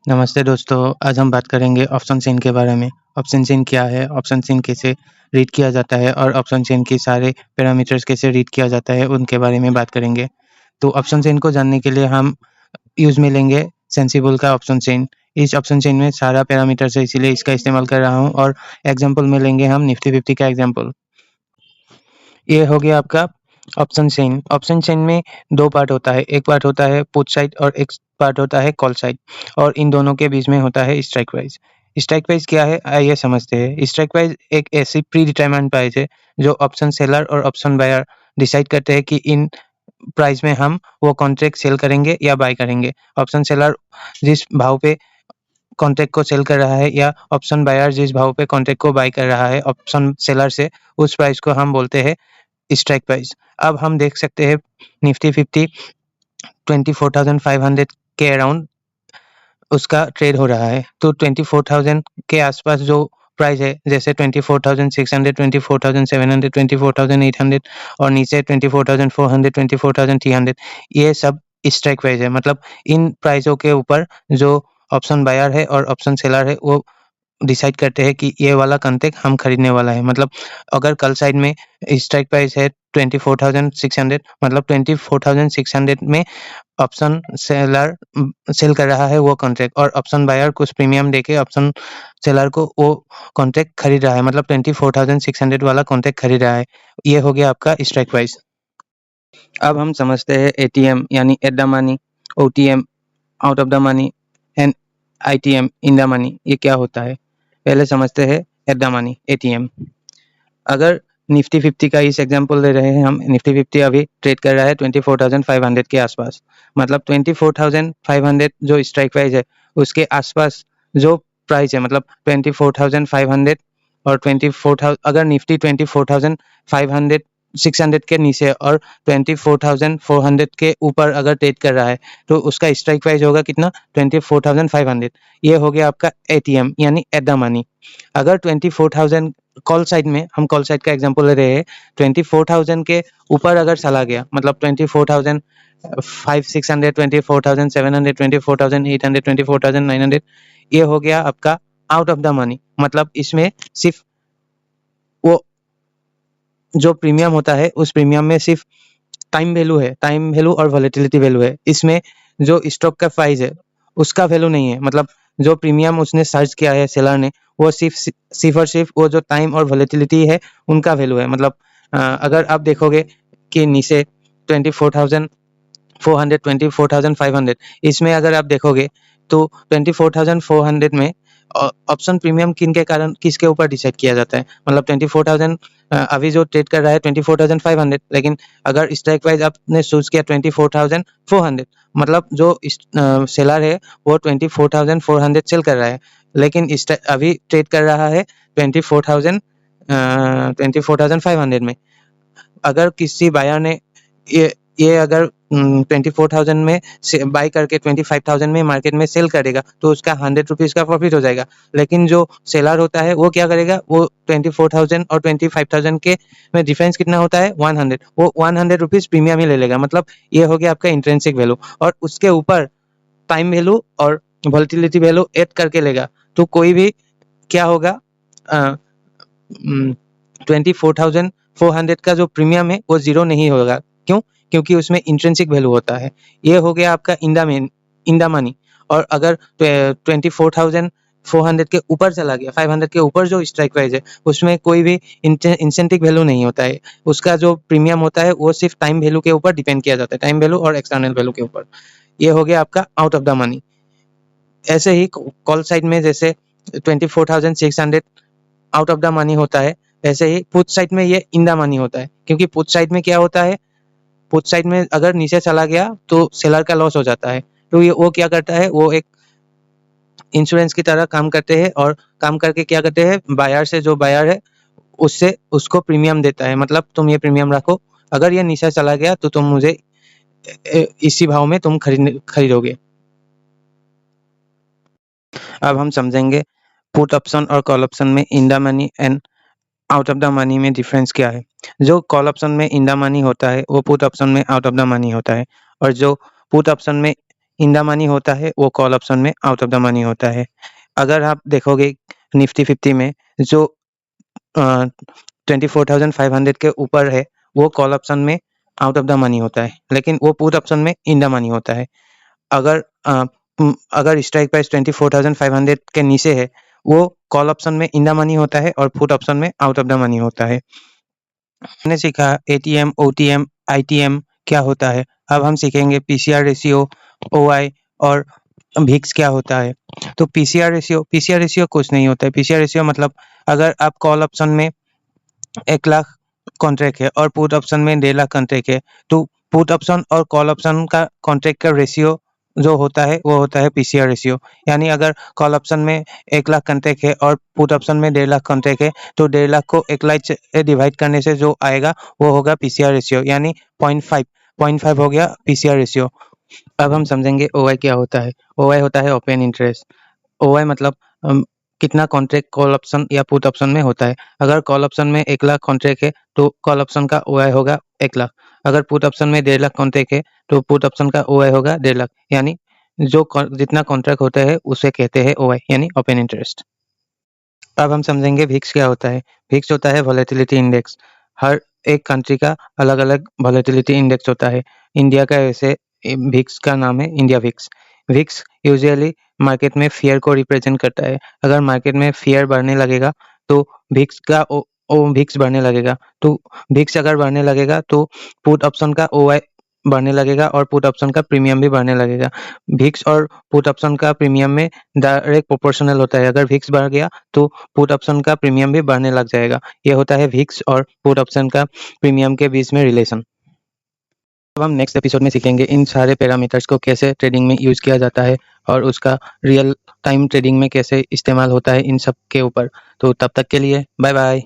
नमस्ते दोस्तों, आज हम बात करेंगे ऑप्शन चेन के बारे में। ऑप्शन चेन क्या है, ऑप्शन चेन कैसे रीड किया जाता है और ऑप्शन चेन के सारे पैरामीटर्स कैसे रीड किया जाता है, उनके बारे में बात करेंगे। तो ऑप्शन चेन को जानने के लिए हम यूज़ में लेंगे सेंसिबल का ऑप्शन चेन। इस ऑप्शन चेन में सारा पैरामीटर्स है, इसीलिए इसका इस्तेमाल कर रहा हूँ और एग्जाम्पल में लेंगे हम निफ्टी 50 का एग्जाम्पल। ये हो गया आपका ऑप्शन चेन। ऑप्शन चेन में 2 पार्ट होता है, एक पार्ट होता है पुट साइड और एक पार्ट होता है कॉल साइड, और इन दोनों के बीच में होता है स्ट्राइक प्राइस। स्ट्राइक प्राइस क्या है, आइए समझते हैं। स्ट्राइक प्राइस एक ऐसी प्री डिटरमाइंड प्राइस है जो ऑप्शन सेलर और ऑप्शन बायर डिसाइड करते हैं कि इन प्राइस में हम वो कॉन्ट्रैक्ट सेल करेंगे या बाय करेंगे। ऑप्शन सेलर जिस भाव पे कॉन्ट्रैक्ट को सेल कर रहा है या ऑप्शन बायर जिस भाव पे कॉन्ट्रैक्ट को बाय कर रहा है ऑप्शन सेलर से, उस प्राइस को हम बोलते हैं स्ट्राइक प्राइस। अब हम देख सकते हैं निफ्टी 50 24,500 के अराउंड उसका ट्रेड हो रहा है। तो 24,000 के आसपास जो प्राइस है, जैसे 24,600, 24,700, 24,800 और नीचे 24,400, 24,300, ये सब स्ट्राइक प्राइस है। मतलब इन प्राइसों के ऊपर जो ऑप्शन बायर है और ऑप्शन सेलर है वो डिसाइड करते हैं कि ये वाला कॉन्ट्रैक्ट हम खरीदने वाला है। मतलब अगर कल साइड में स्ट्राइक प्राइस है 24,600, मतलब 24,600 में ऑप्शन सेलर सेल कर रहा है वो कॉन्ट्रैक्ट, और ऑप्शन बायर कुछ प्रीमियम देके ऑप्शन सेलर को वो कॉन्ट्रैक्ट खरीद रहा है, मतलब 24,600 वाला कॉन्ट्रैक्ट खरीद रहा है। ये हो गया आपका स्ट्राइक प्राइस। अब हम समझते हैं एटीएम यानी at the money, OTM out of the money and ITM in the money, ये क्या होता है। पहले समझते हैं एट द मनी, एटीएम। अगर निफ्टी 50 का इस एग्जांपल ले रहे हैं हम, निफ्टी 50 अभी ट्रेड कर रहा है 24,500 के आसपास। मतलब 24,500 जो स्ट्राइक प्राइस है उसके आसपास जो प्राइस है, मतलब 24,500 और 24,000, अगर निफ्टी 24,500 600 के नीचे और 24,400 के ऊपर अगर ट्रेड कर रहा है तो उसका स्ट्राइक प्राइस होगा कितना, 24,500। ये हो गया आपका एटीएम यानी एट द मनी। अगर 24,000 कॉल साइड में, हम कॉल साइड का एग्जांपल ले रहे हैं, 24,000 के ऊपर अगर चला गया, मतलब 24,500, 24,700, 24,800, 24,900, ये हो गया आपका आउट ऑफ द मनी। मतलब इसमें सिर्फ वो जो प्रीमियम होता है उस प्रीमियम में सिर्फ टाइम वैल्यू है, टाइम वैल्यू और वॉलेटिलिटी वैल्यू है। इसमें जो स्टॉक का प्राइस है उसका वैल्यू नहीं है। मतलब जो प्रीमियम उसने सर्च किया है सेलर ने, वो सिर्फ और सिर्फ वो जो टाइम और वॉलेटिलिटी है उनका वैल्यू है। मतलब अगर आप देखोगे कि नीचे 24,400, 24,500, इसमें अगर आप देखोगे तो 24,400 में ऑप्शन प्रीमियम किन के कारण किसके ऊपर डिसाइड किया जाता है। मतलब 24,000 अभी जो ट्रेड कर रहा है 24,500, लेकिन अगर स्ट्राइक प्राइस आपने चूज किया 24,400, मतलब जो सेलर है वो 24,400 सेल कर रहा है, लेकिन अभी ट्रेड कर रहा है 24,500 में। अगर किसी बायर ने ये अगर 24,000 में से बाय करके 25,000 में मार्केट में सेल करेगा तो उसका 100 रुपीज का प्रॉफिट हो जाएगा। लेकिन जो सेलर होता है वो क्या करेगा, वो 24,000 और 25,000 के में डिफरेंस कितना होता है, 100, वो 100 रुपीज प्रीमियम ही ले लेगा। मतलब ये हो गया आपका इंट्रिंसिक वैल्यू, और उसके ऊपर टाइम वैल्यू और वोलेटिलिटी वैल्यू ऐड करके लेगा। तो कोई भी क्या होगा, 24,400 का जो प्रीमियम है वो जीरो नहीं होगा। क्यों? क्योंकि उसमें इंट्रिंसिक वैल्यू होता है। ये हो गया आपका इन द मनी। और अगर 24,400 के ऊपर चला गया, 500 के ऊपर जो स्ट्राइक प्राइस है उसमें कोई भी इंसेंटिव वैल्यू नहीं होता है। उसका जो प्रीमियम होता है वो सिर्फ टाइम वैल्यू के ऊपर डिपेंड किया जाता है, टाइम वैल्यू और एक्सटर्नल वैल्यू के ऊपर। ये हो गया आपका आउट ऑफ द मनी। ऐसे ही कॉल साइड में जैसे 24,600 आउट ऑफ द मनी होता है, वैसे ही पुट साइड में ये इन द मनी होता है। क्योंकि पुट साइड में क्या होता है, पुट साइड में अगर नीचे चला गया तो सेलर का लॉस हो जाता है। तो ये वो क्या करता है, वो एक इंश्योरेंस की तरह काम करते हैं, और काम करके क्या करते हैं, बायर से, जो बायर है उससे उसको प्रीमियम देता है। मतलब तुम ये प्रीमियम रखो, अगर ये नीचे चला गया तो तुम मुझे इसी भाव में तुम खरीदोगे। अब हम समझेंगे पुट ऑप्शन और कॉल ऑप्शन में in the money and out of the money में डिफरेंस क्या है। जो कॉल ऑप्शन में इन द मनी होता है वो पुट ऑप्शन में आउट ऑफ द मनी होता है, और जो पुट ऑप्शन में इन द मनी होता है वो कॉल ऑप्शन में आउट ऑफ द मनी होता है। अगर आप देखोगे निफ्टी 50 में जो 24,500 के ऊपर है वो कॉल ऑप्शन में आउट ऑफ द मनी होता है, लेकिन वो पुट ऑप्शन में इन द मनी होता है। अगर स्ट्राइक प्राइस 24,500 के नीचे है वो कॉल ऑप्शन में इन द मनी होता है और पुट ऑप्शन में आउट ऑफ द मनी होता है। हमने सीखा एटीएम, ओटीएम, आईटीएम क्या होता है। अब हम सीखेंगे पीसीआर रेशियो, ओआई और भिक्स क्या होता है। तो पीसीआर रेशियो कुछ नहीं होता है। पीसीआर रेशियो मतलब अगर आप कॉल ऑप्शन में 1 लाख कॉन्ट्रैक्ट है और पुट ऑप्शन में 1.5 लाख कॉन्ट्रैक्ट है, तो पुट ऑप्शन और कॉल ऑप्शन का कॉन्ट्रैक्ट का रेशियो जो होता है वो होता है पीसीआर रेशियो। यानी अगर कॉल ऑप्शन में 1 लाख कॉन्ट्रैक्ट है और पुट ऑप्शन में 1.5 लाख कॉन्ट्रैक्ट है, तो 1.5 लाख को 1 लाख से डिवाइड करने से जो आएगा वो होगा पीसीआर रेशियो, यानी 0.5 हो गया पीसीआर रेशियो। अब हम समझेंगे ओआई क्या होता है। ओआई होता है ओपन इंटरेस्ट। ओआई मतलब कितना कॉन्ट्रैक्ट कॉल ऑप्शन या पुट ऑप्शन में होता है। अगर कॉल ऑप्शन में 1 लाख कॉन्ट्रैक्ट है तो कॉल ऑप्शन का ओआई होगा 1 लाख। अगर पुट ऑप्शन में 1.5 लाख कॉन्ट्रैक्ट है तो पुट ऑप्शन का ओआई होगा 1.5 लाख। यानी जितना कॉन्ट्रैक्ट होता है उसे कहते हैं ओआई, यानी ओपन इंटरेस्ट। अब हम समझेंगे भिक्स क्या होता है। भिक्स होता है वॉलेटिलिटी इंडेक्स। हर एक कंट्री का अलग अलग वॉलेटिलिटी इंडेक्स होता है। इंडिया का वैसे भिक्स का नाम है India Vicks. Vicks usually market में फियर को रिप्रेजेंट करता है। अगर मार्केट में फियर बढ़ने लगेगा तो भिक्स का भिक्स बढ़ने लगेगा। तो भिक्स अगर बढ़ने लगेगा तो पुट ऑप्शन का ओआई बढ़ने लगेगा और पुट ऑप्शन का प्रीमियम भी बढ़ने लगेगा। भिक्स और पुट ऑप्शन का प्रीमियम में डायरेक्ट प्रोपोर्शनल होता है। अगर भिक्स बढ़ गया तो पुट ऑप्शन का प्रीमियम भी बढ़ने लग जाएगा। ये होता है भिक्स और पुट ऑप्शन का प्रीमियम के बीच में रिलेशन। अब हम नेक्स्ट एपिसोड में सीखेंगे इन सारे पैरामीटर्स को कैसे ट्रेडिंग में यूज किया जाता है और उसका रियल टाइम ट्रेडिंग में कैसे इस्तेमाल होता है इन सब के ऊपर। तो तब तक के लिए बाय बाय।